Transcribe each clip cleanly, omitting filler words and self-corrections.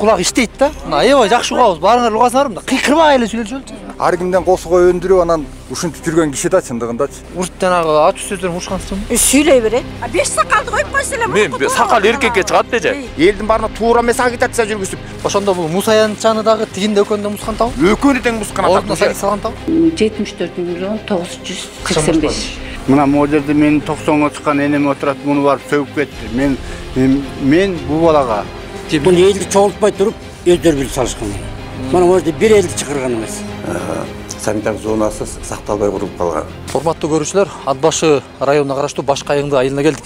кулак иштейт да. Мына аябай жакшы угабыз. Баарыңар угасыңар, мында кыйкырбай эле сүйлөшөлүчү. Ар кимден косуга өндүрүп анан ушинтип жүргөн киши да чындыгындачы. Урт жанагы ачуу сөздөрүн урушкансызбы? Сүйлөй берет. Беш сакалды коюп койсо эле. Мен сакал эркекке чыгат дечи. Элдин баарына туура эмес агитация жүргүзүп. Ошондо бул Мусаянчаны дагы тигинде экөөнү мускантабы? Экөөнү тең мускан Ордуна салик салгантабы? 74 миллион 985. Мына могу жерде менин 90га чыккан энем отурат, муну барып сөгүп кетти. Мен бул балага бул элди чогултпай туруп өздөрү билип салышкан. Мына могу жерде бир элди чакырган эмес. Санитар зонасы сакталбай куруп калган. Урматтуу көрүүчүлөр, Ат башы районуна караштуу Башкайыңды айылына келдик.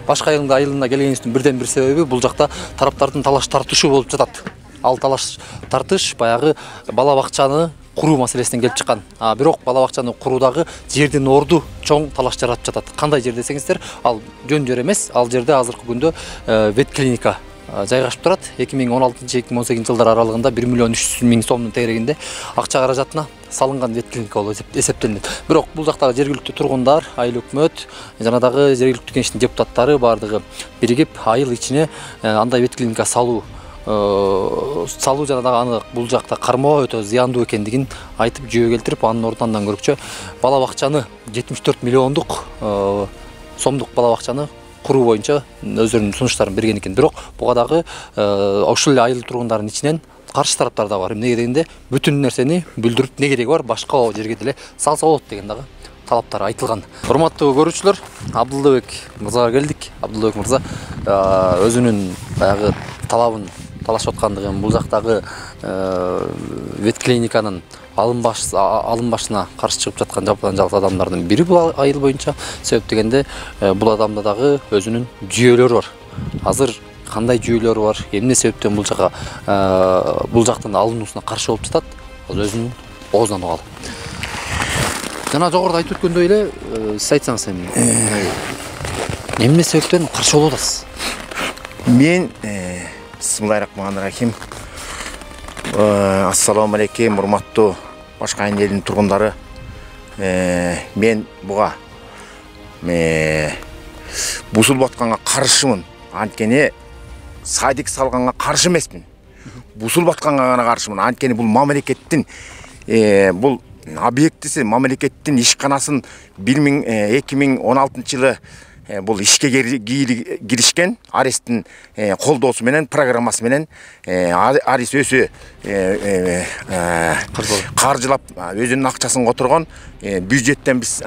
Башкайыңды айылына келгенибиздин бирден бир себеби бул жакта тараптардын талаш тартышы болуп жатат. Ал талаш тартыш баягы бала бакчаны куруу маселесинен келип чыккан. Бирок бала бакчаны куруудагы жердин орду чоң талаш жаратып жатат. Кандай жер десеңиздер, ал жөн жер эмес. Ал жерде азыркы күндө ветклиника жайгашып турат. 2016-2018 жылдар аралыгында 1 миллион 300 миң сомдун тегерегинде акча каражатына салынган ветклиника болуп эсептелет. Бирок бул жактагы жергиликтүү тургундар, айыл өкмөт, жана дагы жергиликтүү кеңештин депутаттары бардыгы биригип айыл ичине андай ветклиника салуу жана дагы аны бул жакта кармоо өтө зыяндуу экендигин айтып жүйө келтирип, анын ордунан көрүкчө бала бакчаны 74 миллиондук сомдук бала бакчаны куруу боюнча өздөрүнүн сунуштарын берген экен. Бирок буга дагы ошол эле айыл тургундарынын ичинен каршы тараптар да бар. Эмнеге дегенде бүтүн нерсени бүлдүрүп не кереги бар, башка жерге деле салса болот деген дагы талаптар айтылган. Урматтуу көрүүчүлөр, Абдулбек мырзага келдик. Абдулбек мырза өзүнүн баягы талабын талашып аткандыгын, бул жактагы ветклиниканын алынбашына каршы чыгып жаткан жападан жалгыз адамдардын бири бул айыл боюнча. Себеп дегенде бул адамда дагы өзүнүн жүйөлөрү бар. Азыр кандай жүйөлөрү бар, эмне себептен бул жактын алынуусуна каршы болуп жатат, ал өзүнүн оозунан угалы. Жана жогоруда айтып өткөндөй эле, сиз айтсаңыз эмне себептен каршы болуп атасыз? Мен Бисмиллахиррахманиррахим. Ассаламу алейкум, урматтуу Башкайын элинин тургундары. Мен буга бузулуп атканга каршымын. Анткени садик салганга каршы эмесмин. Бузулуп атканга гана каршымын. Анткени бул мамлекеттин бул объектиси, мамлекеттин ишканасын 2016 жылы бул ишке киришкен Арестин колдоосу менен, программасы менен Арес өзү каржылап өзүнүн акчасын которгон. Бюджеттен биз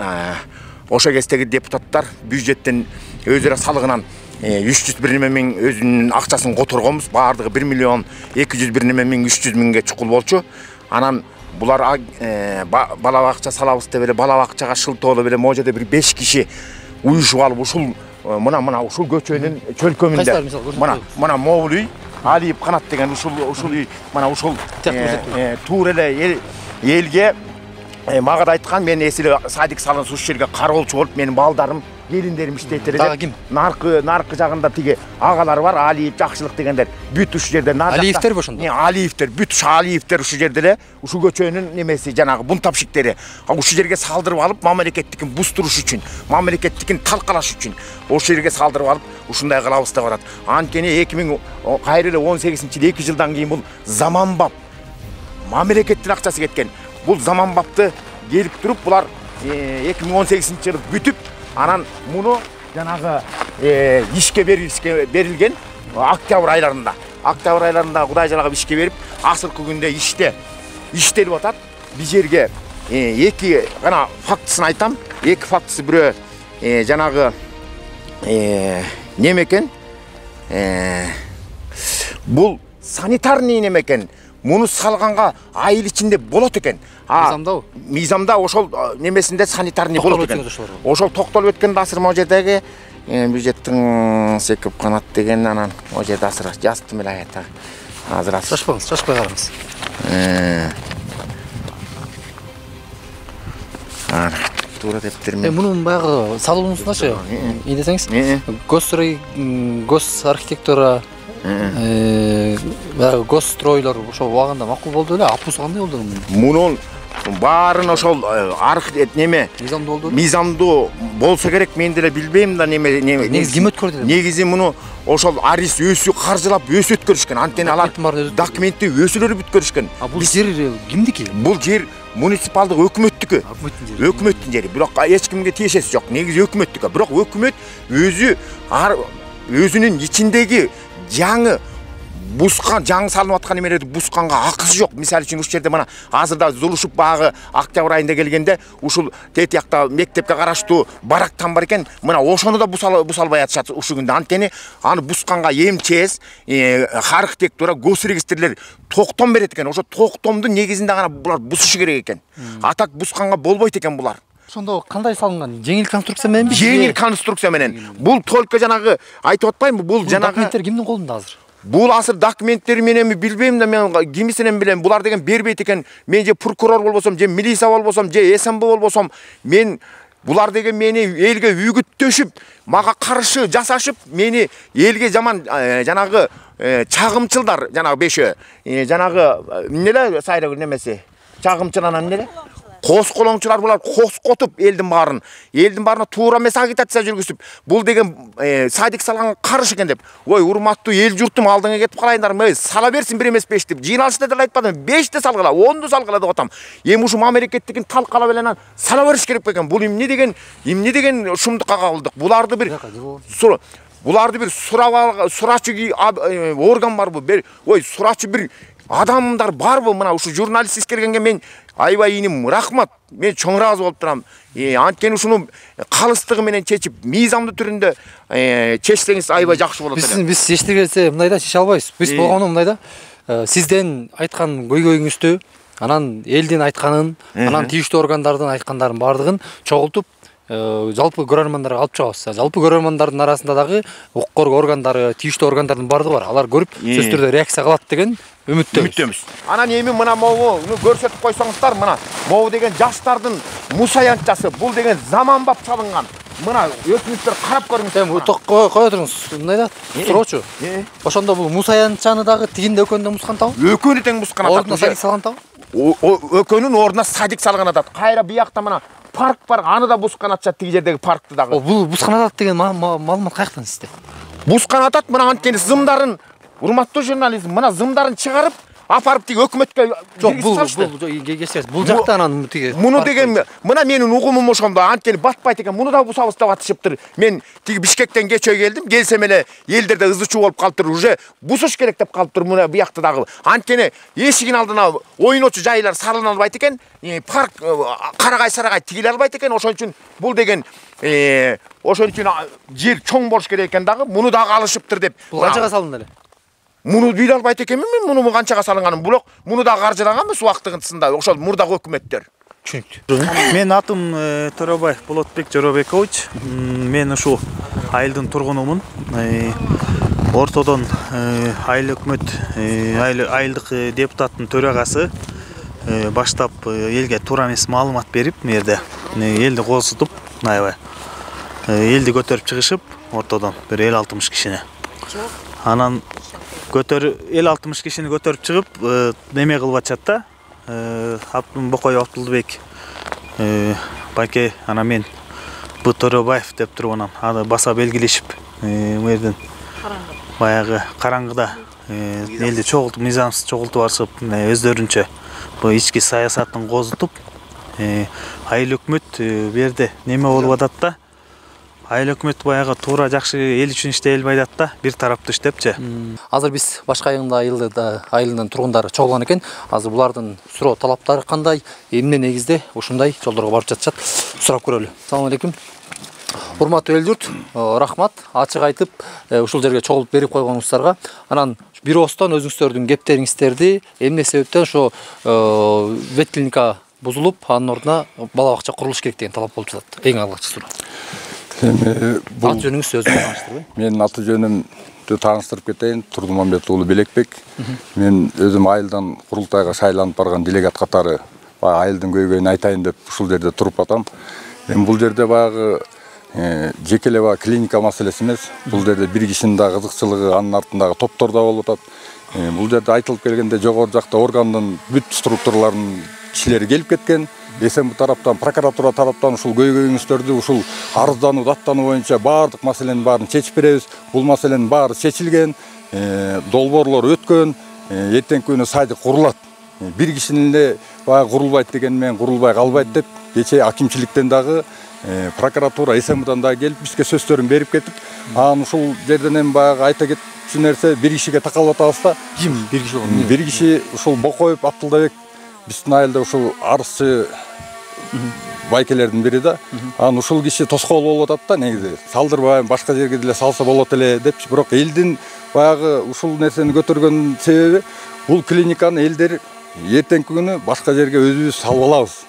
ошо кездеги депутаттар бюджеттен өзүрө салыгынан 301 миң өзүнүн акчасын которгонбуз. Баардыгы 1 миллион 201 миң 300 миңге чукул болчу. Анан булар бала бакча салабыз деп эле бала бакчага шылтоолоп эле могу жерде бир 5 киши уюшуп алып ушул мына ушул көчөнүн чөлкөмүндө мына могул үй Алиев Канат деген ушул үй мына ушул туура эле элге мага да айткан, мен эсиле садик салган ушул жерге кароолчу болуп менин балдарым келиндерим иштейт эле. Дагы ким? Наркы жагында тиги агалар бар, Алиев Жакшылык дегендер. Бүт ушул жерде Алиевтер ошондо. Алиевтер, бүт ушул Алиевтер ушул жерде эле ушул көчөнүн немеси жанагы бунтапшиктери. Ушул жерге салдырып алып, мамлекеттикин бустуруш үчүн, мамлекеттикин талкалаш үчүн ошол жерге салдырып алып, ушундай кылабыз деп атат. Анткени 2018 жылы 2 жылдан кийин бул заманбап мамлекеттин акчасы кеткен. Бул заманбапты келип туруп булар 2018 жылы бүтүп, анан муну жанагы ишке берилген октябрь айларында. Октябрь айларында Кудай жалагып ишке берип, акыркы күндө иштелип атат. Бир жерге эки гана фактысын айтам. Эки фактысы бирөө жанагы неме экен? Бул санитарный неме экен. Муну салганга айыл ичинде болот экен. Мизамда ошол немесинде санитарный болот экен. Ошол токтолуп өткөн асыр могу жердеги бюджеттин Секип Канат деген анан могу жерде асыр жазыптым эле айта. Азыр шашпаңыз, шашпай караңыз. Туура дептермен. Мунун баягы салуунусуначы эмне десеңиз? Гос архитектура госстройлор ошол убагында макул болду эле. Апусы кандай болду? Мунун баарын ошол неме мизамдуу болсо керек, мен деле билбейм да неме. Негизи ким өткөрдү? Негизи муну ошол арис өсү каржылап өсүп өткөрүшкөн. Антен алар документти өсүлөрү бүткөрүшкөн. Бул жер кимдики? Бул жер муниципалдык өкмөттүкү. Өкмөттүн жери. Бирок эч кимге тиешеси жок. Негизи өкмөттүкү. Бирок өкмөт өзүнүн ичиндеги жаңы бусқан, жаңы салынып аткан немелерди бусканга акысы жок. Мисалы үчүн ушул жерде мына азырда Зулушуп багы октябрь айында келгенде ушул тетиякта мектепке караштуу барактан бар экен. Мына ошону да бусалбай атышат ушул күндө. Антени аны бусканга МЧС, архитектура, госрегистрлер токтом берет экен. Ошо токтомдун негизинде гана булар бусушу керек экен. Атак бусканга болбойт экен булар. Ошондо кандай салынган? Жеңил конструкция мененби? Жеңил конструкция менен. Бул только жанагы айтып атпаймынбы? Бул жанагы документтер кимдин колунда азыр? Бул азыр документтери мененби билбейм да, мен кимисинен билем. Булар деген бербейт экен. Мен же прокурор болбосом, же милиция болбосом, же СМБ болбосом, мен булар деген мени элге үгүттөшүп, мага каршы жасашып, мени элге жаман жанагы чагымчылдар, жанагы бешөө, жанагы эмнеле сайрагы немеси? Чагымчыланан эмнеле? Кос колоңчулар булар коскотуп элдин баарына туура эмес агитация жүргүзүп, бул деген садик салган карыш экен деп. Ой, урматтуу эл журтум, алдыңа кетип калайындармы? Сала берсин бир эмес 5 деп. Жыйналышта деле айтпадым, 5 салгыла, 10 салгыла деп атам. Эми ушу мамлекеттикин талкалап эле сала бериш керек экен. Бул эмне деген шумдукка кабылдык. Буларды бир сурачы орган барбы? Ой, сурачы бир адамдар барбы? Мына ушу журналист искергенге мен аябай иним рахмат. Мен чоң ыраазы болуп турам. Анткени ушуну калыстыгы менен чечип, мыйзамдуу түрүндө чечсеңиз аябай жакшы болот эле. Биз эчтегесе мындайда чече албайбыз. Биз болгону мындайда сизден айткан көйгөйүңүздү, анан элдин айтканын, анан тийиштүү органдардын айткандарын бардыгын чогултуп жалпы көрөрмандарга алып чыгабыз. Жалпы көрөрмандардын арасында дагы укук коргоо органдары, тийиштүү органдардын бардыгы бар. Алар көрүп сөзсүз түрдө реакция кылат деген үмүттөбүз. Анан эми мына могуну көрсөтүп койсоңуздар, мына могу деген жаштардын мусаянчасы, бул деген заманбап салынган. Мына өтүнүчтөр карап көрүңүздөр. Кое туруңуз. Мындайда суроочу. Ошондо бул мусаянчаны дагы тигинде өкөндө мускан табы? Өкөнү тең мускан атат. Ордуна садик салган табы? Өкөнүн ордуна садик салган атат. Кайра биякта мына парк бар, аны да бускан атышат, тиги жердеги паркты дагы. Бул бускан атат деген маалымат каяктан сизде? Бускан атат, мына анткени зымдарын, урматтуу журналист, мына зымдарын чыгарып апарып тиги өкмөткө бул жакта анан тиги муну деген мына менин угумум ошондо, анткени батпайт экен, муну да бусабыз деп атышыптыр. Мен тиги Бишкектен кечөө келдим, келсем эле элдерде ызычуу болуп калыптыр, уже бусуш керек деп калыптыр мына биякты дагы. Анткени эшигин алдына ойночу жайлар салына албайт экен, парк карагай-сарагай тигиле албайт экен, ошон үчүн бул деген ошон үчүн жер чоң болуш керек экен дагы, муну дагы алышыптыр деп. Бул канчага салынды эле? Муну биле албайт экенмин мен, муну канчага салынганын. Бирок муну да каржылаганбыз убактыгында, ошол мурдагы өкмөттөр. Түшүнүктүү. Мен атым Төрөбаев Болотбек Жоробекович. Мен ушул айылдын тургунумун. Ортодон айыл өкмөт, айылдык депутаттын төрагасы баштап элге туура эмес маалымат берип, мерде элди козутуп, аябай элди көтөрүп чыгышып, ортодон бир 50-60 кишини. Анан эл-60 кишини көтөрүп чыгып, неме кылып атышат да. Бокоев Абдулбек байке, ана мен Б Төрөбаев деп туруп анан аны баса белгилешип, мерден баягы караңгыда элди чогултуп, мыйзамсыз чогултуп барышып, өздөрүнчө бу ички саясатын козутуп, айыл өкмөт берди неме болуп атат да. Айыл өкмөт баягы туура жакшы эл үчүн иштей албайт да, бир тараптуу иштепчи. Азыр биз башка айылдын тургундары чогулган экен. Азыр булардын суроо талаптары кандай, эмне негизде ушундай жолдорго барып жатышат. Сурап көрөлү. Assalamu алейкум. Урматтуу эл журт, рахмат. Ачык айтып, ушул жерге чогулуп берип койгонуңуздарга. Анан биростон өзүңүздөрдүн кептериңиздерди, эмне себептен ошо ветклиника бузулуп, анын ордуна бала бакча курулуш керек деген талап болуп жатат. Эң алгачкы суроо. Ат жөнүңүз өзүңүз тааныштырбы? Менин аты жөнүмдү тааныштырып кетейин. Турдумамбет уулу Белекбек. Мен өзүм айылдан курултайга шайланып барган делегат катары айылдын көйгөйүн айтайын деп ушул жерде туруп атам. Эми бул жерде баягы жекелеп клиника маселеси эмес. Бул жерде бир кишинин да кызыкчылыгы, анын артындагы топтор да болуп атат. Бул жерде айтылып келгенде жогору жакта органдын бүт структураларынын кишилери келип кеткен. СМБ тараптан, прокуратура тараптан ушул көйгөйүңүздөрдү ушул арыздануу, даттануу боюнча баардык маселенин баарын чечип беребиз. Бул маселенин баары чечилген, долбоорлор өткөн, эртеңки күнү сайдык курулат. Бир кишинин эле баягы курулбайт деген менен курулбай калбайт деп, кечээ акимчиликтен дагы, прокуратура, СМБдан дагы келип бизге сөздөрүн берип кетип, анан ушул жерден эми баягы айта кетчү нерсе, бир кишиге такалып атабыз да. Ким бир киши болгон? Бир киши ушул Бокоев Абдылдабек, биздин айылда ушул арызчы байкелердин бири да. Анан ушул киши тоскоол болуп атат да, негизи. Салдырбайм, башка жерге деле салса болот эле депчи, бирок элдин баягы ушул нерсени көтөргөн себеби бул клиниканы элдер эртеңки күнү башка жерге өзүбүз салып алабыз.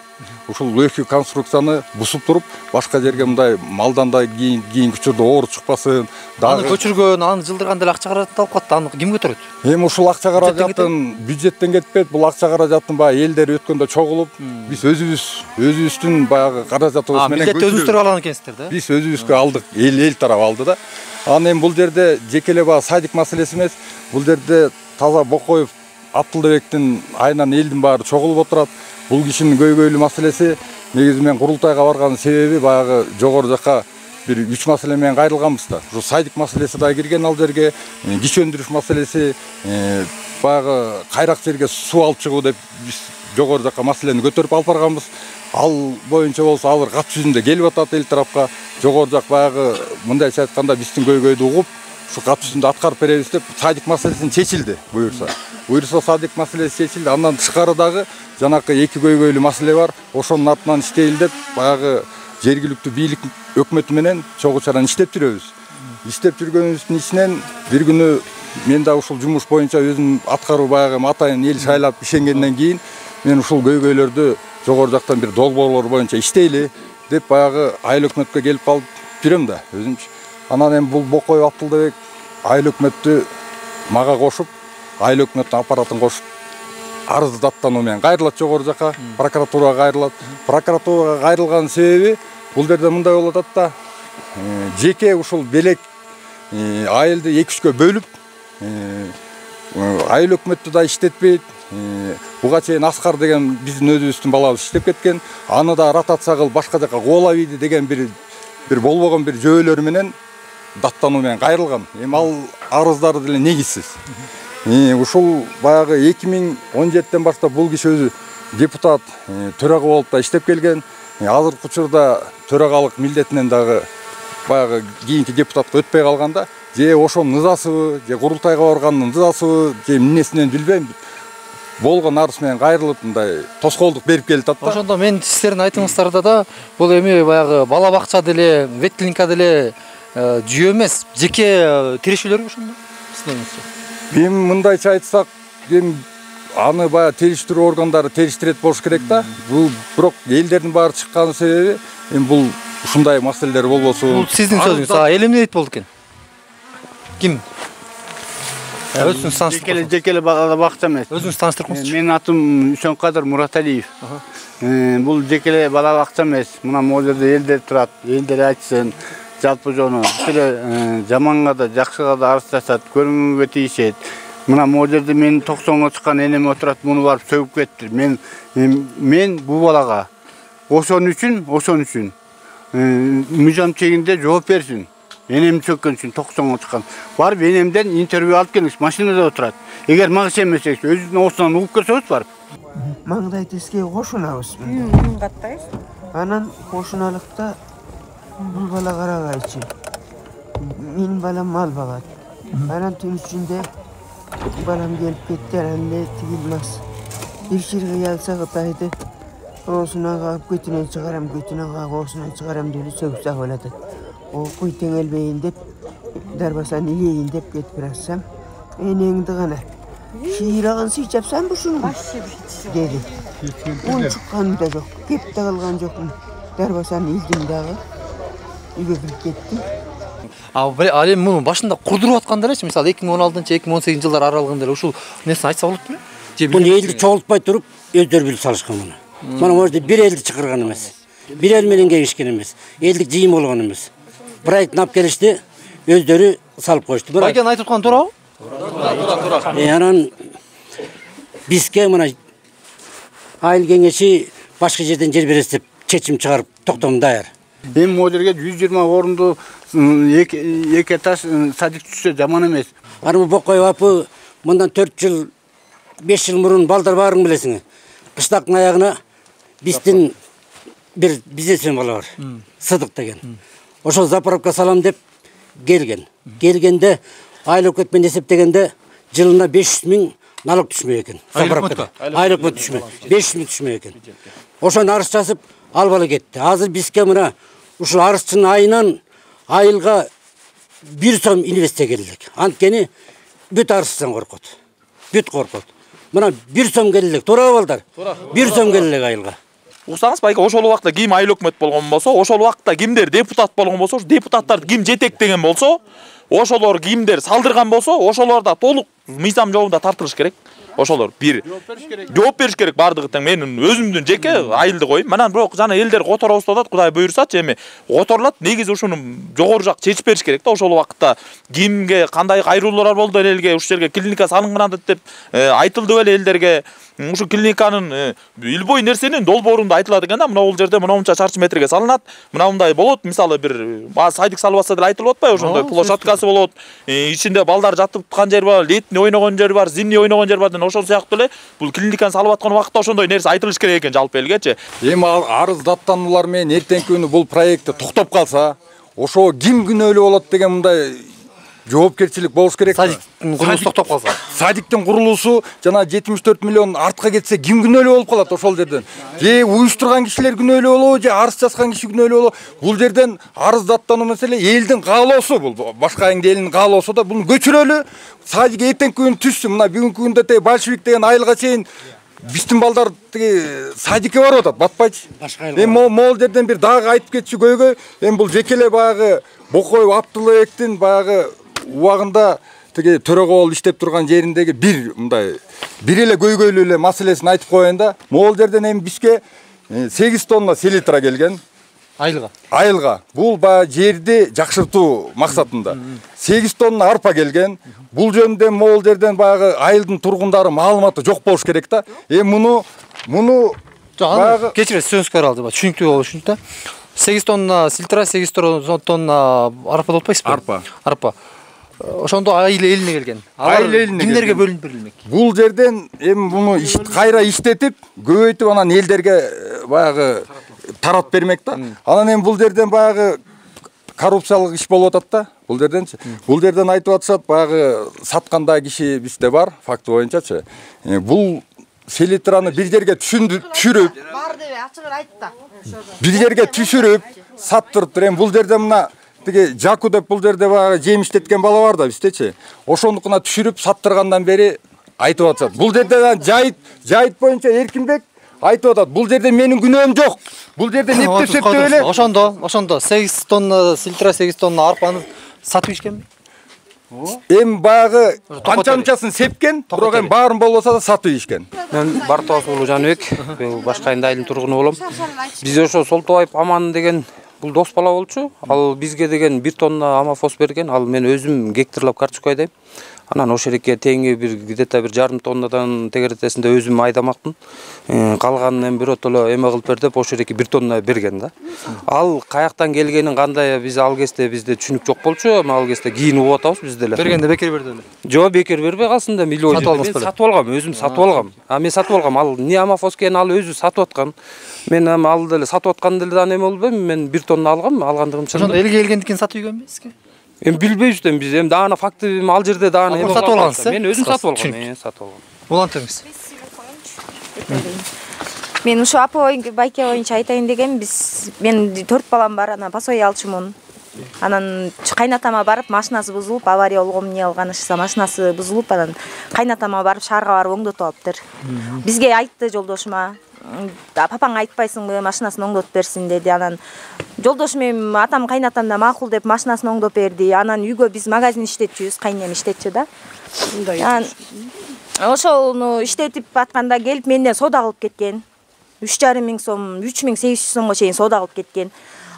Ушул легкий конструкцияны бусуп туруп, башка жерге мындай малдан да кийинки учурда оору чыкпасын. Аны көчүргөн, аны жылдырганда эле акча каражат алып калат, аны ким көтөрөт? Эми ушул акча каражатын бюджеттен кетпейт, бул акча каражатын баягы элдер өткөндө чогулуп, биз өзүбүздүн баягы каражатыбыз менен өзүңүздөр алган экенсиздер да? Биз өзүбүзгө алдык, эл тарап алды да. Анан эми бул жерде жеке эле баягы сайдык маселеси эмес, бул жерде таза Бокоев Абдылдабектин айынан элдин баары чогулуп отурат. Бул кишинин көйгөйлүү маселеси, негизи мен курултайга барганын себеби баягы жогору жака бир 3 маселе менен кайрылганбыз да. Ушу сайдык маселеси да кирген ал жерге, киш өндүрүш маселеси, баягы кайрак жерге суу алып чыгуу деп биз жогору жака маселени көтөрүп алып барганбыз. Ал боюнча болсо алар кат жүзүндө келип атат эл тарапка. Жогору жак баягы мындайча айтканда биздин көйгөйдү угуп, ушу кат жүзүндө аткарып беребиз деп сайдык маселесин чечилди буюрса. Буюрса сайдык маселеси чечилди. Андан тышкары дагы жанакы эки көйгөйлүү маселе бар. Ошонун артынан иштейли деп баягы жергиликтүү бийлик өкмөтү менен чогуу чаран иштеп жүрөбүз. Иштеп жүргөнүбүздүн ичинен бир күнү мен да ушул жумуш боюнча өзүм аткаруу баягы атайын эл шайлап ишенгенден кийин мен ушул көйгөйлөрдү жогору жактан бир долбоорлор боюнча иштейли деп баягы айыл өкмөткө келип калып жүрөм да өзүмчү. Анан эми бул Бокоев Абдылдабек айыл өкмөттү мага кошуп, айыл өкмөттүн аппаратын кошуп арыз даттануу менен кайрылат жогору жака, прокуратурага кайрылат. Прокуратурага кайрылган себеби бул жерде мындай болуп атат да. Жеке ушул белек айылды 2-3кө бөлүп, айыл өкмөттү да иштетпейт. Буга чейин Аскар деген биздин өзүбүздүн балабыз иштеп кеткен. Аны да ротация кылып башка жака коола бийди деген бир болбогон бир жөөлөр менен даттануу менен кайрылган. Эми ал арыздары деле негизсиз. Ушул баягы 2017-тен баштап бул киши өзү депутат, төрага болуп да иштеп келген. Азыркы учурда төрагалык милдетинен дагы баягы кийинки депутатка өтпөй калганда, же ошонун ызасыбы, же курултайга барганын ызасыбы, же эмнесинен билбейм. Болгон арыз менен кайрылып мындай тоскоолдук берип келип атат да. Ошондо мен сиздердин айтыңыздарда да бул эми баягы бала бакча деле, ветклиника деле жүйө эмес, жеке тирешүүлөр ошондо. Эми мындайча айтсак, эми аны баягы териштирүү органдары териштирет болуш керек да. Бул бирок элдердин баары чыккан себеби эми бул ушундай маселелер болбосун. Бул сиздин сөзүңүз. Эл эмне дейт болду экен? Ким? Өзүңүз таныштырып. Жекеле бала бакча эмес. Өзүңүз таныштырып коюңузчу. Менин атым Үсөнкадыр Мураталиев. Бул жекеле бала бакча эмес. Мына могу жерде элдер турат, элдер айтсын. Жалпы жону жаманга да, жакшыга да арыз жасат, көрүнгөнгө тийишет. Мына могу жерде менин 90-го чыккан энем отурат, муну барып сөгүп кетти. Мен бул балага ошон үчүн мыйзам чегинде жооп берсин. Энем чөккөн үчүн 90-го чыккан. Барып энемден интервью алып келиңиз, машинада отурат. Эгер мага сенбесеңиз, өзүнүн оосунан угуп көрсөңүз барып. Маңдай теске кошунабыз. Каттайбыз. Анан кошуналыкта бул бала карагайчы. Менин балам мал багат. Анан түн ичинде балам келип кетти, анан эле тигилмас. Бир жерге ялса кытайды. Оосунан кагып көтүнөн чыгарам, көтүнөн кагып оосунан чыгарам деп сөгүп сагып атат. Окуй теңелбейин деп, дарбасан ийейин деп кетип барсам, энеңди гана шыйрагын сыйчапсам бушуну деди. Он чыкканым да жок, кеп да калган жокмун. Дарбасан илдим дагы. Үйгө кирип кеттим. Ал эми муну башында курдуруп атканда элечи, мисалы 2016-2018 жылдар аралыгында эле ушул нерсени айтса болот беле? Буну элди чогултпай туруп өздөрү билип салышкан муну. Мына может бир элди чакырган эмес. Бир эл менен кеңешкен эмес. Элдик жыйын болгон эмес. Проект алып келишти, өздөрү салып коюшту. Байкен айтып аткан туурабы? Анан бизге мына айыл кеңеши башка жерден жер бересиз деп чечим чыгарып токтом даяр. Эми могу жерге 120 орунду эки этаж садик түшсө жаман эмес. Армы Бокоева апы мындан 4 жыл 5 жыл мурун балдар барын билесиң. Кыштактын аягына биздин bir biznesmen bala var. Sıdık деген. Ошол заправка салам деп келген. Келгенде айлык өкмөтмен эсептегенде жылына 500 000 налог түшмөй экен. Заправкада. Айлык өкмөт түшмөй. 500 000 түшмөй экен. Ошон арыз жазып албалы кетти. Азыр бизге мына ушул арызчынын айынан айылга 1 сом инвестиция келдик. Анткени бүт арызчыдан коркот. Бүт коркот. Мына 1 сом келдик. Туурабы балдар? 1 сом келдик айылга. Уксаңыз байка ошол убакта ким айыл өкмөт болгон болсо, ошол убакта кимдер депутат болгон болсо, депутаттарды ким жетектеген болсо, ошолор кимдер салдырган болсо, ошолор да толук мыйзам жолунда тартылыш керек. Ошолор бир жооп бериш керек бардыгы тең. Менин өзүмдүн жеке айылды коюм. Манан бирок жана элдер которобуз атат, Кудай буйрсачы эми которулат. Негизи ушуну жогору жак чечип бериш керек да. Ошол убакта кимге кандай кайрылуулар болду элге, ушул жерге клиника салынган деп айтылды беле элдерге. Ушу клиниканын илбой нерсенин долбоорунда айтылат экен да. Мына бул жерде мынамынча чарчы метрге салынат. Мынандай болот. Мисалы бир садик салып атса деле айтылып атпайбы? Ошондой площадкасы болот. Ичинде балдар жатып аткан жер бар, летний ойногон жер бар, зимний ойногон жер бар. Ошол сыяктуу эле бул клиниканы салып аткан убакта ошондой нерсе айтылыш керек экен жалпы элгечи. Эми арыз даттануулар менен эртеңки күнү бул проекти токтоп калса, ошо ким күнөөлүү болот деген мындай жоопкерчилик болуш керек. Садиктин курулуусу токтоп калса. Садиктин курулуусу жана 74 миллион артка кетсе ким күнөөлүү болуп калат ошол жерден? Же уюштурган кишилер күнөөлүү болобу, же арыз жазган киши күнөөлүү болобу? Бул жерден арыз даттануу маселе элдин каалоосу, бул башка элдин каалоосу да буну көчүрөлү. Садик эртеңки күнү түшсүн. Мына бүгүнкү күндө те большевик деген айылга чейин биздин балдар садикке барып атат, батпайчы. Эми могул жерден бир дагы айтып кетчү көйгөй. Эми бул жекеле баягы Бокоев Абдуллаевдин баягы убагында теге төрөгө иштеп турган жериндеги бир эле көйгөйлүү эле маселесин айтып коеюн да. Могул жерден эми бизге 8 тонна селитра келген. Айылга. Бул баягы жерди жакшыртуу максатында. 8 тонна арпа келген. Бул жөнүндө могул жерден баягы айылдын тургундары маалыматы жок болуш керек да. Муну баягы кечиресиз, сөзүңүзгө калды. Түшүнүктүү болуш үчүн да. 8 тонна селитра, 8 тонна арпа болуп атпайсызбы? Арпа. Ошондо айыл элине келген. Айыл элине кимдерге бөлүнүп берилмек? Бул жерден эми муну кайра иштетип, көбөйтүп анан элдерге баягы тарап бермек да. Анан эми бул жерден баягы коррупциялык иш болуп атат да. Бул жерденчи. Бул жерден айтып атышат, баягы сатканда киши бизде бар, факты боюнчачы. Бул селитраны бир жерге түшүрүп, бар деп ачыгын айтты. Бир жерге түшүрүп, саттырып, эми бул жерде мына тиги Жаку деп бул жерде баягы жемиштеткен бала бар да биздечи. Ошондукуна түшүрүп саттыргандан бери айтып атышат. Бул жерде жайыт боюнча Эркинбек айтып атат. Бул жерде менин күнөөм жок. Бул жерде эптеп эле. Ошондо 8 тонна селитра, 8 тонна арпаны сатып ишкенби? Эми баягы канчанчасын сепкен, бирок эми баарын болбосо да сатып ишкен. Мен Бартоос уулу Жаныбек, башка айылдын тургуну болом. Биз ошо Солтобаев Аман деген бул дос бала болчу. Ал бизге деген 1 тонна амафос берген. Ал мен өзүм гектарлап карточка айдайм. Анан ошол жерге теңи где-то бир жарым тоннадан тегеретесинде өзүм айдамакмын. Калганын эми бирөө толо эме кылып бер деп ошол жерге 1 тонна берген да. Ал каяктан келгенин кандай биз ал кезде бизде түшүнүк жок болчу. Эми ал кезде кийин угуп атабыз биз деле. Бергенде бекер берди эле. Жок, бекер бербей калсын да миллион. Мен сатып алгам, өзүм сатып алгам. Мен сатып алгам. Ал не амафос экенин ал өзү сатып аткан. Мен эми ал деле сатып аткан деле да эме болбойм. Мен 1 тонна алгам, алгандыгымча. Ошондо элге келгендикин сатып үйгөнбү бизге? Эми билбейбиз да биз. Эми дагы факты ал жерде дагы эме сатып алгансыз. Мен өзүм сатып алгам. Сатып алгам. Улантыңыз. Мен ушу апа байке боюнча айтайын деген, мен 4 балам бар, анан пасой алчумун. Анан кайнатама барып машинасы бузулуп, авария болгон эмне алганышса машинасы бузулуп, анан кайнатама барып шаарга барып оңдотуп алыптыр. Бизге айтты жолдошума, папаң айтпайсыңбы, машинасын оңдотуп берсин деди. Анан жолдошум эми атам кайнатам да макул деп машинасын оңдоп берди. Анан үйгө биз магазин иштетчүбүз, кайнем иштетчү да. Ошону иштетип атканда келип менден соода кылып кеткен. 3,5 миң сом, 3,800 сомго чейин соода кылып кеткен.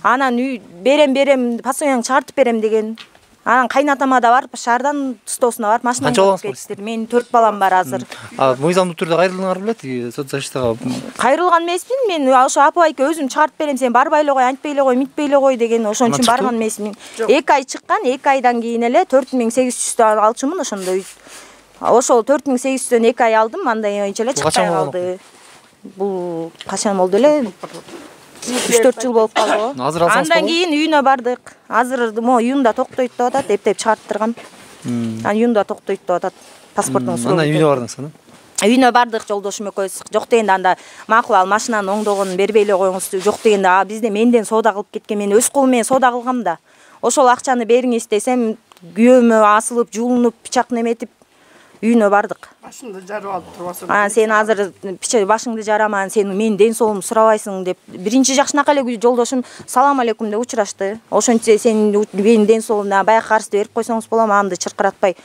Анан үй берем, пасояң чыгартып берем деген. Анан кайнатама да барып шаардан стосуна барып машина алып кетиптир. Менин 4 балам бар азыр. Мыйзамдуу түрдө кайрылдыңар белет, соцзащитага? Кайрылган эмесмин. Мен ошо апайке өзүм чыгарып берем, сен барбай эле кой, антпай эле кой, митпей эле кой деген ошон үчүн барган эмесмин. 2 ай чыккан, 2 айдан кийин эле 4800 алчумун ошондо. Ошол 4800дөн 2 ай алдым, андай боюнча эле чыкпай калды. Бул качан болду эле? 3-4 жыл болуп калды. Андан кийин үйүнө бардык. Азыр июнда токтойт деп атат, эптеп чыгарттыргам. Анан июнда токтойт деп атат. Паспортун суроо. Андан үйүнө бардыңыз, Үйүнө бардык, жолдошум экөөбүз. Жок дегенде анда макул ал машинанын оңдогун бербей эле коюңуз. Жок дегенде бизде менден соода кылып кеткен, мен өз колум менен соода кылгам да. Ошол акчаны бериңиз десем, күйөөмө асылып, жуулунуп, пичак неметип үйүнө бардык. Башыңды жарып алып турбасың. Сен азыр башыңды жараман, сен менин ден соолумду сурабайсың деп. Биринчи жакшынакай эле жолдошум салам алейкум деп учурашты. Ошончо сен менин ден соолумду баягы карызды берип койсоңуз болом, анды чыркыратпай.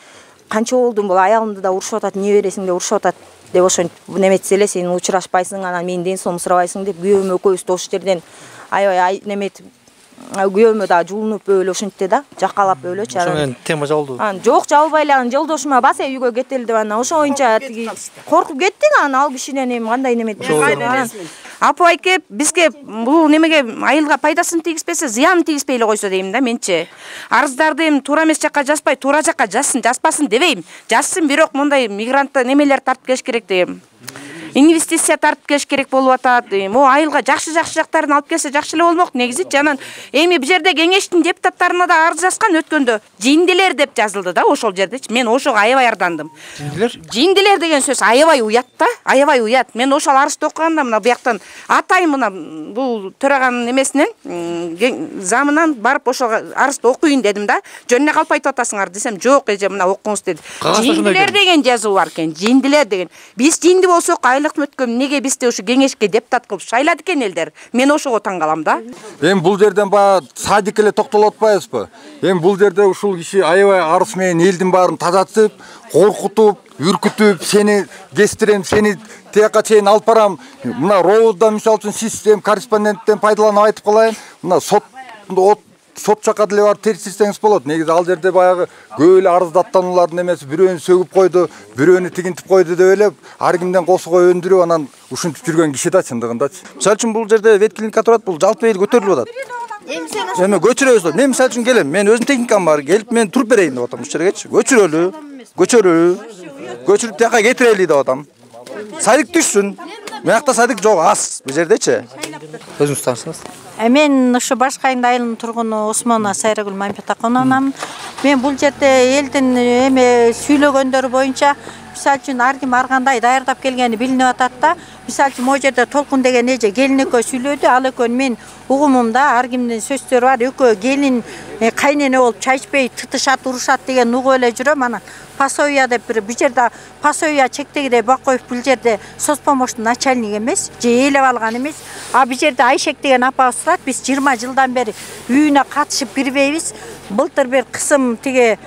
Канча болдум, бул аялымды да урушуп атат, эмне бересиң деп урушуп атат деп ошентип неметсе эле сен учурашпайсың, анан менин ден соолумду сурабайсың деп күйөөм экөөбүз да ошол жерден аябай неметип күйөөмө да жуулунуп өлө ошентти да, жакалап өлөчү. Ошо менен тема жабылды. Жок, жабылбай эле анан жолдошума баса үйгө кетели деп анан ошо боюнча коркуп кеттик, анан ал кишинен эми кандай неметти. Апа айке бизге бул немеге айылга пайдасын тийгизбесе, зыянын тийгизбей эле койсо дейм да менчи. Арыздарды эми туура эмес жакка жазбай, туура жакка жазсын, жазбасын дебейм. Жазсын, бирок мындай мигрантты немелер тартып келиш керек дейм. Инвестиция тартып келиш керек болуп атат. Могу айылга жакшы жактарын алып келсе жакшы эле болмок негизи. Жанан эми бу жерде кеңештин депутаттарына да арыз жазган өткөндө. Жиндилер деп жазылды да ошол жердечи. Мен ошого аябай ардандым. Жиндилер деген сөз аябай уят да, аябай уят. Мен ошол арызды окуганда мына буяктан атайын мына бул төраганын эмесинен замынан барып ошол арызды окуйын дедим да. Жөнүнө калп айтып атасыңар десем, жок эже мына окуңуз деди. Жиндилер деген жазуу бар экен. Жиндилер деген. Биз жинди болсок өткөн неге бизди ушу кеңешке депутат кылып шайлады экен элдер. Мен ошого таң калам да. Эми бул жерден баягы садик эле токтолуп атпайбызбы? Эми бул жерде ушул киши аябай арыз менен элдин баарын тазартып, коркутуп, үркүтүп, сени кестирем, сени тияка чейин алып барам. Мына роуда мисалы үчүн систем корреспонденттен пайдаланып айтып калайын. Мына сот жакка деле барып терчилсеңиз болот. Негизи ал жерде баягы көп эле арыздаттануулардын эмеси бирөөнү сөгүп койду, бирөөнү тигинтип койду деп эле ар кимден косуго өндүрүп анан ушинтип жүргөн киши да чындыгындачы. Мисалы үчүн бул жерде ветклиникка турат, бул жалпы эл көтөрүлүп атат. Эми көчүрөбүз. Мен мисалы үчүн келем, мен өзүм техникам бар, келип мен туруп берейин деп атам ушул жергечи. Көчүрүп тияка кетирели деп атам. Садик түшсүн. Мыякта садик жок, аз бул жердечи. Өзүңүз таанышсыңыз? Мен ушу Башкайын айылынын тургуну Осмонова Сайрагүл Мампетаконанамын. Мен бул жерде элдин эме сүйлөгөндөрү боюнча мисалы үчүн ар ким ар кандай даярдап келгени билинип атат да. Мисалы үчүн могу жерде Толкун деген эже келин экөө сүйлөдү, ал экөөнүн мен угумумда ар кимдин сөздөрү бар. Экөө келин кайнене болуп чай ичпей тытышат, урушат деген угуп эле жүрөм. Анан Пасовия деп бул жерде Пасовия чектегидей Бакоев бул жерде соцпомоштун начальниги эмес, же ээлеп алган эмес. А бул жерде Айшек деген апабыз турат. Биз 20 жылдан бери үйүнө катышып кирбейбиз. Былтыр бир кысым тиги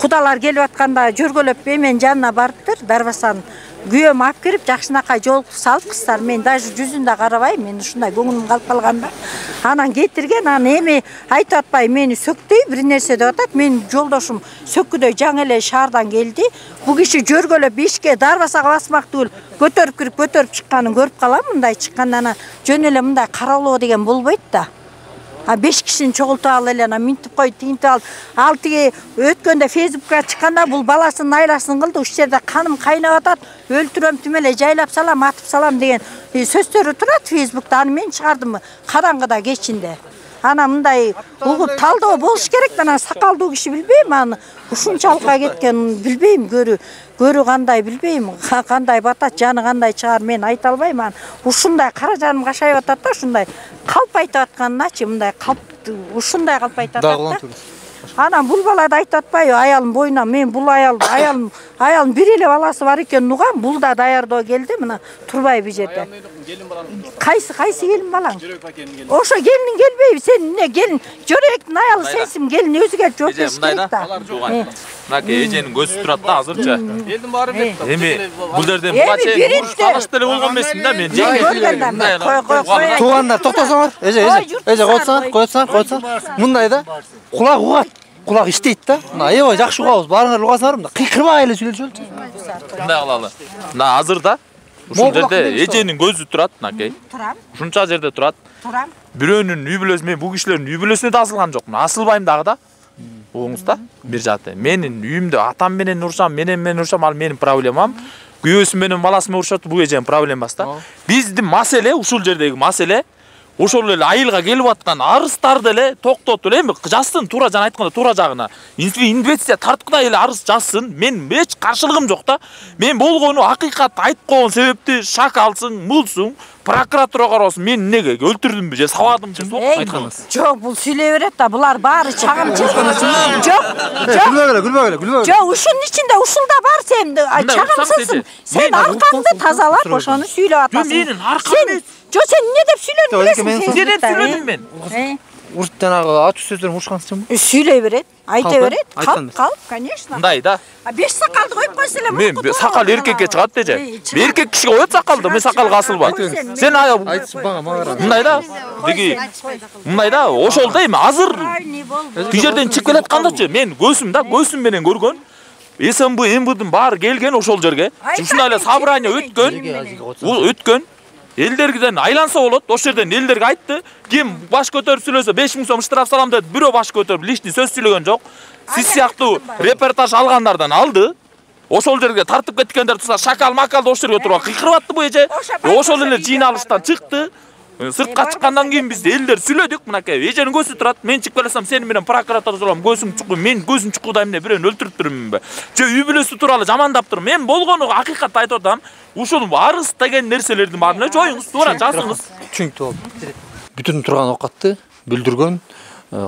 кудалар келип атканда жөргөлөп менин жанына барыптыр. Дарбасан күйөөм алып кирип жакшынакай жол салып кыздар, мен даже жүзүн да карабайм, мен ушундай көңүлүм калып калган да. Анан кетирген, анан эми айтып атпай мени сөктөй бир нерсе деп атат. Мен жолдошум сөккүдөй жаңы эле шаардан келди. Бу киши жөргөлөп ишке дарбасага басмак түгүл көтөрүп кирип көтөрүп чыкканын көрүп калам. Мындай чыкканда жөн эле мындай кароолоо деген болбойт да. 5 кишини чогултуп алып эле анан минтип коюп, тигинтип алып. Ал тиги өткөндө Фейсбукка чыкканда бул баласын айласын кылды. Ушул жерде каным кайнап атат. Өлтүрөм тим эле жайлап салам, атып салам деген сөздөрү турат Фейсбукта. Аны мен чыгардым караңгыда кечинде. Ана мындай угуп талдоо болуш керек. Анан сакалдуу киши билбейм, аны ушунчалыкка кеткен билбейм, көрү кандай билбейм, кандай батат, жаны кандай чыгар мен айта албайм. Ушундай кара жаным кашайып атат да, ушундай калп айтып атканначы, мындай калп ушундай калп айтып атат да. Анан бул бала да айтып атпайбы, аялым боюна мен бул аялым бир эле баласы бар экен угам, бул да даярдоо келди, мына турбай бу жерде. Кайсы келин балаң? Ошо келиниң келбейби, сен эмне келин? Жөрөктүн аялы сенсиң, келин өзү келип жооп бериш керек да. Мынакей эженин көзү турат да азырча. Элдин баары бет. Эми бул жерде буга чейин талаш деле болгон эмесмин да мен. Туугандар токтосоңор. Эже койсоңор. Мындай да. Кулак угат. Kulak иштейт да. Мына аябай жакшы угабыз. Барыңар угасыңар, мына кыйкырбай эле сүйлөшөлүчү. Мындай кылалы. Мына азырда ушул жерде эженин көзү турат, накей. Турам. Ушунча жерде турат. Турам. Бирөөнүн үй бүлөсү, мен бул кишилердин үй бүлөсүнө да асылган жокмун. Асылбайм дагы да. Угуңуз да? Бир жаты. Менин үйүмдө атам менен урушам, менен урушам, ал менин проблемам. Күйөөсү менен баласы менен урушат, бул эженин проблемасы да. Биздин маселе, ушул жердеги маселе, ошол эле айылга келип аткан арыздарды эле токтотуп эле эми жазсын, туура жана айтканда туура жагына. Инвестиция тарткыдай эле арыз жазсын. Мен эч каршылыгым жок да. Мен болгону акыйкат айтып койгон себепти шак алсың, мулсуң, прокуратура карасын. Мен эмнеге өлтүрдүмбү же сабадым же айтканыңыз. Жок, бул сүйлөй берет да, булар баары чагым чыгып. Жок. Күлбөгүлө. Жок, ушунун ичинде ушулда бар сен чагымсызсың. Сен аркаңды тазалап ошону сүйлөп атасың. Менин аркам Жок, сен эмне деп сүйлөдүң билесиң? Эмне деп сүйлөдүм мен? Урт жанагы ачуу сөздөрүн урушкансыңбы? Сүйлөй берет, айта берет. Калп, конечно. Мындай да. Беш сакалды коюп койсо эле. Мен сакал эркекке чыгат деже. Эркек кишиге коет сакалды, мен сакалга асылбайм. Сен айтсың мындай да. Деги мындай да, ошол да эми азыр тиги жерден чыгып келаткандачы мен көзүм менен көргөн. СМБ, МБдин баары келген ошол жерге. Ушундай эле собрание өткөн. Элдерден айланса болот, ошол жерден элдерге айтты. Ким баш көтөрүп сүйлөсө 5000 сом штраф салам деди. Бирөө баш көтөрүп лишний сөз сүйлөгөн жок. Сиз сыяктуу репортаж алгандардан алды. Ошол жерге тартып кеткендер турса шакал макалды ошол жерге туруп кыйкырып атты бу эже. Ошол эле жыйналыштан чыкты. Сыртка чыккандан кийин биз элдер сүйлөдүк. Мынакей эженин көзү турат. Мен чыгып келсем сени менен прокуратура турам. Көзүң чукку, мен көзүм чуккуда эмне бирөөнү өлтүрүп турмунбу? Же үй бүлөсү тууралуу жамандап тур. Мен болгону акыйкатты айтып атам. Ушул арыз деген нерселердин баарын жоюңуз, туура жазыңыз. Түшүнүктүү болду. Бүтүн турган оокатты бүлдүргөн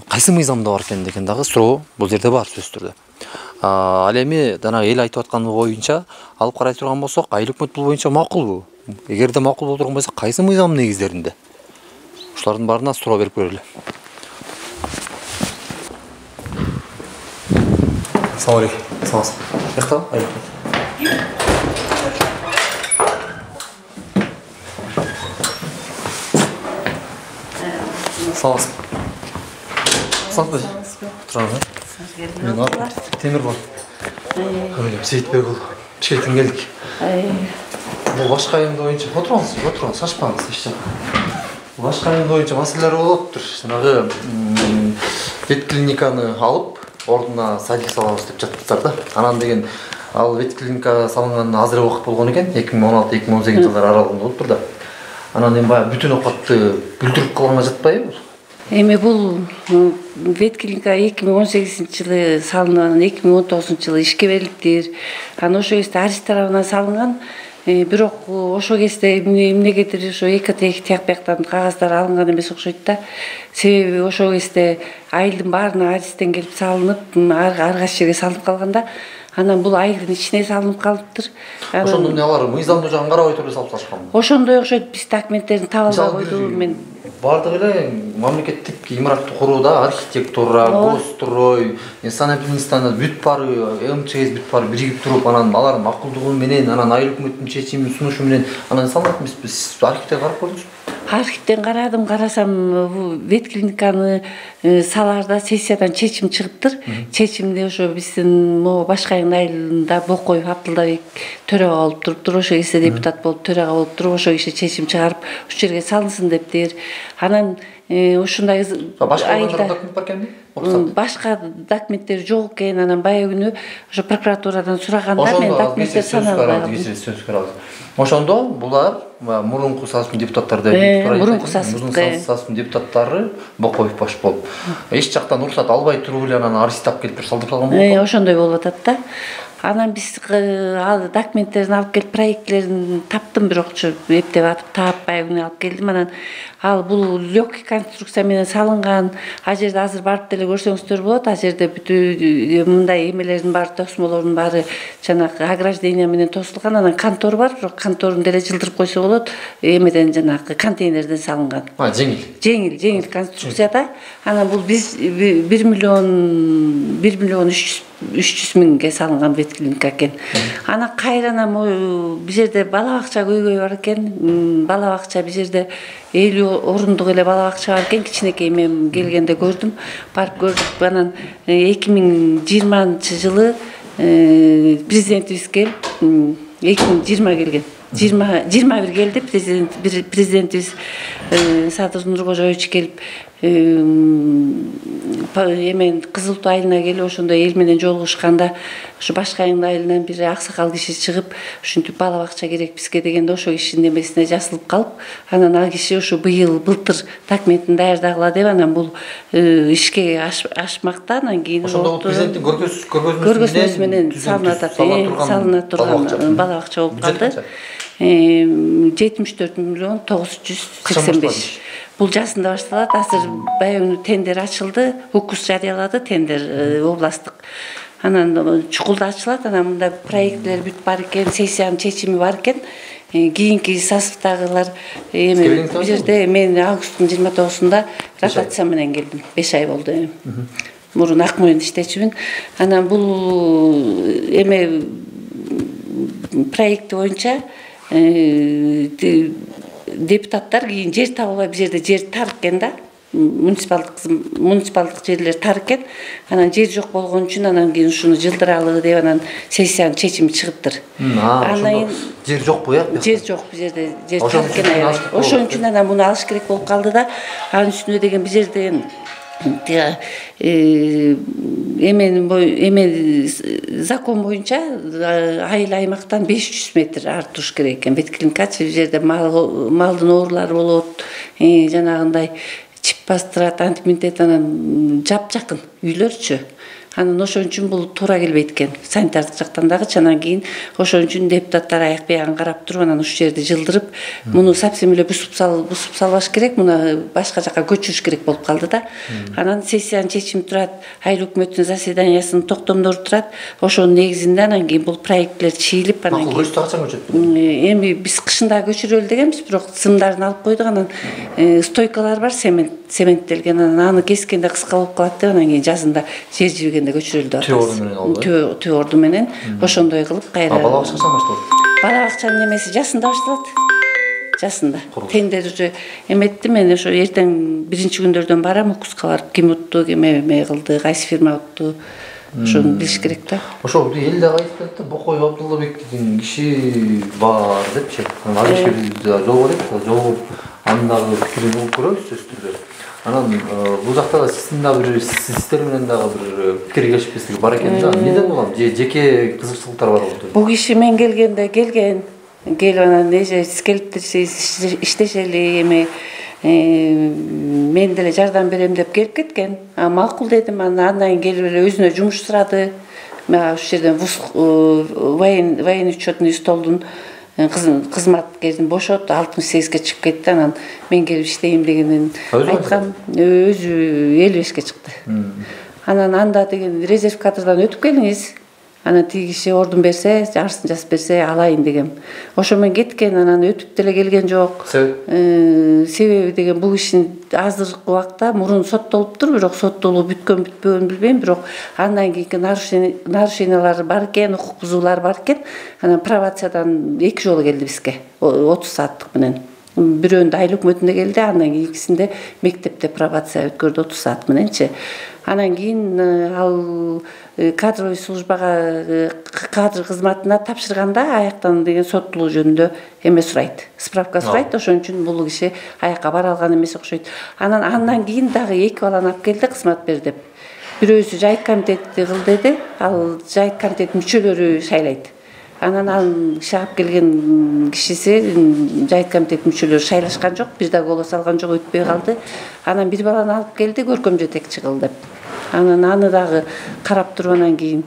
кайсы мыйзамда бар экен деген дагы суроо бул жерде бар сөзсүз түрдө. Ал эми жанагы эл айтып атканы боюнча алып карай турган болсок, айыл өкмөт бул боюнча макулбу? Эгерде макул боло турган болсо, кайсы мыйзам негиздеринде? Ушулардын баарына суроо берип көрөлү. Assalamu alaikum. Assalamu alaikum. Ехта? Айыл өкмөт. Саламатсыз. Саламатсыз. Тураңыз. Мен атым Темирбол. Фамилиям Сейитбекул. Чейтин келдик. Бул башка айылда боюнча отураңыз, шашпаңыз эч жак. Башка айылда боюнча маселелер болуптур. Жанагы ветклиниканы алып, ордуна садик салабыз деп жатыптыр да. Анан деген ал ветклиника салынганына азыр убакыт болгон экен. 2016-2018 жылдар аралыгында болуптур да. Анан эми баягы бүтүн оокатты бүлдүрүп калганга жатпайбы? Эми бул ветклиника 2018-жылы салынган, 2019-жылы ишке берилиптир. Анан ошол кезде Арис тарабынан салынган. Бирок ошол кезде эмнегедир ошо эки тияк-бияктан кагаздар алынган эмес окшойт да. Себеби ошол кезде айылдын баарына Аристен келип салынып, ар кайсы жерге салынып калганда, анан бул айылдын ичине салынып калыптыр. Ошондо эмне алар мыйзамдуу жагын карабай туруп салып салышканбы? Ошондой окшойт, биз документтерин таба албай койду мен. Бардык эле мамлекеттик имаратты курууда архитектура, госстрой, санэпидстанет бүт баары, МЧС бүт баары биригип туруп, анан алардын макулдугу менен, анан айыл өкмөттүн чечимин сунушу менен анан салынат эмеспи? Сиз архивде карап көрдүңүзбү? Архивден карадым, карасам ветклиниканы салаарда сессиядан чечим чыгыптыр. Чечимде ошо биздин могу Башкайын айылында Бокоев Абдылдабек төрага болуп туруптур. Ошо кезде депутат болуп төрага болуп туруп, ошо киши чечим чыгарып, ушул жерге салынсын дептир. Анан ушундай башка документ бар экенби? Башка документтер жок экен. Анан баягы күнү ошо прокуратурадан сураганда мен документтер саналбай. Ошондо булар мурунку Саспын депутаттары мурунку Саспын депутаттары Бокоев баш болуп эч жактан уруксат албай туруп эле анан арыстап келип салдырып салган болот. Ошондой болуп атат да. Анан биз документтерин алып келип проектлерин таптым, бирокчу эптеп атып тааппай күнү алып келдим. Анан ал бул легкий конструкция менен салынган. А жерде азыр барып деле көрсөңүздөр болот. А жерде бүтү мындай эмелердин баары, тосмолордун баары жанагы ограждение менен тосулган. Анан контор бар, бирок конторун деле жылдырып койсо болот. Эмеден жанагы контейнерден салынган. Жеңил конструкцияда. Анан бул биз 1 миллион 300 300 миңге салынган ветклиника экен. Ана кайрана бул жерде бала бакча көйгөй бар экен. Бала бакча бул жерде 50 орундук эле бала бакча бар экен. Кичинекей мен келгенде көрдүм. Барып көрдүк. Анан 2020-жылы президентибиз келип 2020 келген. 21 келди президентибиз Садыр Нуркожоевич келип эмен Кызыл Туу айылына келип ошондо эл менен жолугушканда ушу Башкайыңды айылынан бир аксакал киши чыгып ушинтип бала бакча керек бизге дегенде ошо кишинин эмесине жасылып калып, анан ал киши ошо былтыр документин даярдагыла деп анан бул ишке ашмакта, анан кийин ошондо президенттин көргөзмөсү менен салына турган бала бакча болуп калды. 74 миллион 985. Бул жасында башталат. Азыр баягы тендер ачылды. УКУС жарыялады тендер областтык. Анан чукулда ачылат. Анан мында проектлер бүт бар экен, сессиянын чечими бар экен. Кийинки составдагылар бул жерде мен августтун 29-сунда ротация менен келдим. 5 ай болду. Мурун Акмоюнда иштечүмүн. Анан бул проекти боюнча депутаттар кийин жер табылбай, бул жерде жер тар экен да, муниципалдык жерлер тар экен. Анан жер жок болгон үчүн анан кийин ушуну жылдыралы деп анан сессиянын чечими чыгыптыр. Анан жер жокпу, э? Жер жок бул жерде, жер тар экен аябай. Ошон үчүн анан муну алыш керек болуп калды да. Анын үстүнө деген бул жерден закон боюнча айыл аймактан 500 метр артыш керек экен. Ветклиникачы бул жерде малдын оорулары болот, жанагындай чип бастырат, антиминтет, анан жакын үйлөрчү. Анан ошон үчүн бул туура келбейт экен. Санитардык жактан дагычы. Анан кийин ошон үчүн депутаттар аяк биягын карап туруп, анан ушул жерди жылдырып, муну совсем эле бусуп салбаш керек, муну башка жакка көчүрүш керек болуп калды да. Анан сессиянын чечими турат, айыл өкмөттүн заседаниясынын токтомдору турат. Ошонун негизинде анан кийин бул проектлер чийилип, анан кийин качан көчөт? Эми биз кышында көчүрөлү дегенбиз, бирок сымдарын алып койдук. Анан стойкалар бар, цементтелген, анан аны кескенде кыска болуп калат деп, анан кийин жазында жер жибигенде көчүрөлдү деп атабыз. Түү орду менен ошондой кылып кайра. Бала бакча качан башталат? Бала бакчанын эмеси жасында башталат. Жасында. Тендер уже эметти, мен ошо эртең биринчи күндөрдөн барам, УКУСка барып ким утту, ким эме кылды, кайсы фирма утту. Ошону билиш керек да. Ошо элде кайтып Бокой Абдуллабек деген киши бар депчи. Ал киши жол берет, жол андагы пикирин угуп көрөбүз сөзсүз түрдө. Анан бул жакта да сиздин да бир сиздер менен дагы бир пикир келишпестиги бар экен да. Неден улам? Жеке кызыкчылыктар бар болду. Бул киши мен келгенде келген анан сиз келиптирсиз иштешели, эми мен деле жардам берем деп келип кеткен. Макул дедим. Андан кийин келип эле өзүнө жумуш сурады. Мага ушул жерден военный учетный столдун кызматкерин бошот, 68ге чыгып кетти. Анан мен келип иштейм дегенин айткам, өзү 55ке чыкты. Анан анда деген резерв кадрдан өтүп келиңиз. Анан тиги киши ордун берсе, арсын жазып берсе алайын дегем. Ошо менен кеткен, анан өтүп деле келген жок. Себеби деген бул кишинин азыркы убакта мурун соттолуптур, бирок соттолуу бүткөн бүтпөгөнүн билбейм, бирок андан кийинки нарушениялар бар экен, укук бузуулар бар экен. Анан пробациядан 2 жолу келди бизге, 30 сааттык менен. Бирөөндө айыл өкмөтүндө келди, андан кийинкисинде мектепте пробация өткөрдү 30 саат мененчи. Анан кийин ал кадровый службага кадр кызматына тапшырганда аяктан деген соттулуу жөнүндө эме сурайт, справка сурайт. Ошон үчүн бул киши аякка бара алган эмес окшойт. Андан кийин дагы 2 баланы алып келди, кызмат бер деп. Бирөөсү жайыт комитетти кыл деди, ал жайыт комитет мүчөлөрү шайлайт. Анан ал шаап келген кишиси жайыт комитет мүчөлөрү шайлашкан жок, бир да голос алган жок, өтпөй калды. Анан бир баланы алып келди, көркөм жетекчи кыл деп. Анан аны дагы карап туруп анан кийин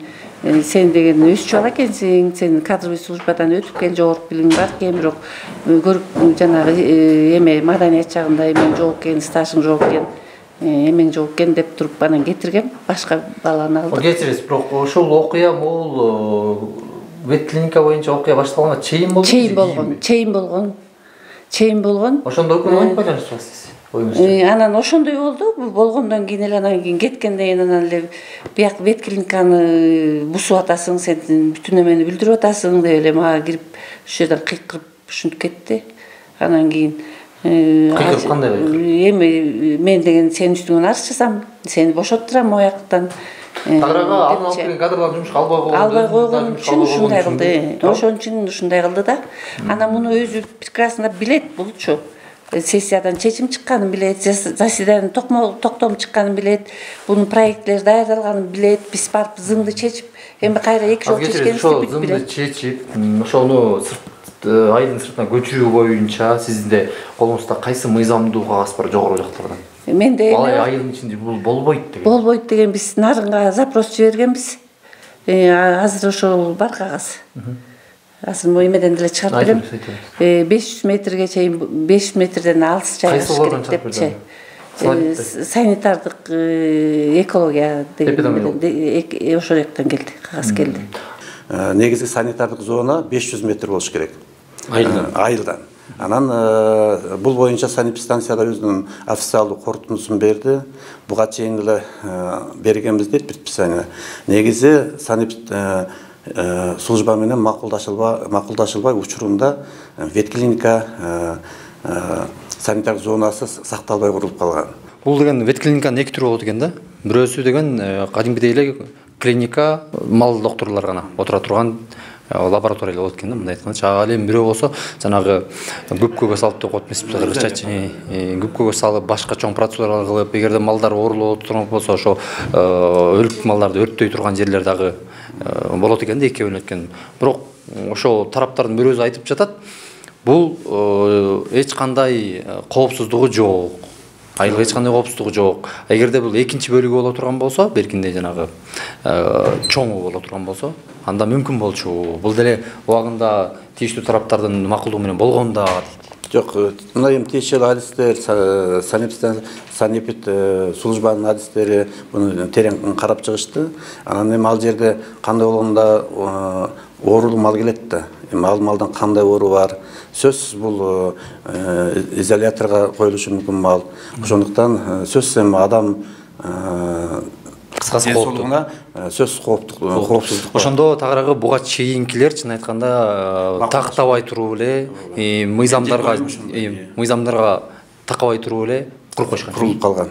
сен деген өсчү бала экенсиң, сен кадровый службадан өтүп кел, жогорку билимиң бар экен, бирок жанагы эме маданият жагында эмең жок экен, стажың жок экен, эмең жок экен деп туруп анан кетиргем, башка баланы алдым. Кетириз, бирок ошол окуя могул ветклиника боюнча окуя башталганга чейин болду. Чейин болгон. Ошондо өкүнүп байланыштырасыз. Анан ошондой болду. Болгондон кийин эле анан кийин кеткенден кийин анан эле бияк ветклиниканы бусуп атасың, сен бүтүн эмени бүлдүрүп атасың деп эле мага кирип ошол жерден кыйкырып ушинтип кетти. Анан кийин кыйкырып кандай болду? Эми мен деген сенин үстүңөн арыз жазам, сени бошоттурам ояктан. Тагырага алып келген кадрлар жумушка албай койгон үчүн ушундай кылды. Ошон үчүн ушундай кылды да. Анан муну өзү прекрасно билет булчу. Сессиядан чечим чыкканын билет, заседаниянын токтому чыкканын билет, бунун проектлери даярдалганын билет, биз барып зыңды чечип, эми кайра 2 жолу чечкенибизди бүт билет. Зыңды чечип, ошону айылдын сыртына көчүрүү боюнча сиздин колуңузда кайсы мыйзамдуу кагаз бар жогору жактардан? Менде айылдын ичинде бул болбойт деген. Болбойт деген биз нарынга запрос жибергенбиз. Азыр ошол бар кагаз. Азыр эмеден деле чыгарып берем. 500 метрге чейин 500 метрден алыс жайгаш керек депчи. Санитардык экология деген ошол жактан келди, кагаз келди. Негизги санитардык зона 500 метр болуш керек. Айылдан. Анан бул боюнча санэпидстанцияда өзүнүн официалдуу корутундусун берди. Буга чейин эле бергенбиз дейт предписание. Негизи служба менен макулдашылбай учурунда ветклиника санитардык зонасы сакталбай курулуп калган. Бул деген ветклиниканын 2 түрү болот экен да. Бирөөсү деген кадимгидей эле клиника, мал докторлор гана отура турган лаборатория болот экен да, мындай айтканда. Ага эми бирөө болсо, жанагы гүпкөгө салып деп коет эмеспи, кыргызчачы. Гүпкөгө салып башка чоң процедуралар кылып, эгерде малдар оорулуп турган болсо, ошо өлүк малдарды өрттөй турган жерлер дагы болот экен да, экиге бөлүнөт экен. Бирок ошо тараптардын бирөөсү айтып жатат, бул эч кандай коопсуздугу жок. Айылга эч кандай коопсуздугу жок. Эгерде бул экинчи бөлүгү боло турган болсо, беркинде жанагы чоңу боло турган болсо, анда мүмкүн болчу. Бул деле убагында тийиштүү тараптардын макулдугу менен болгон да дейт. Жок, мына эми тиешелүү адистер, санэпид службанын адистери буну терең карап чыгышты. Анан эми ал жерде кандай болгондо оорулуу мал келет да. Эми ал малдан кандай оору бар? Сөзсүз бул изоляторго коюлушу мүмкүн мал. Ошондуктан сөзсүз эми адам кыскасы кооптуу. Сөзсүз коопсуздук. Ошондо тагыраагы буга чейинкилер чын айтканда тактабай туруп эле, мыйзамдарга такабай туруп эле куруп койушкан. Курулуп калган.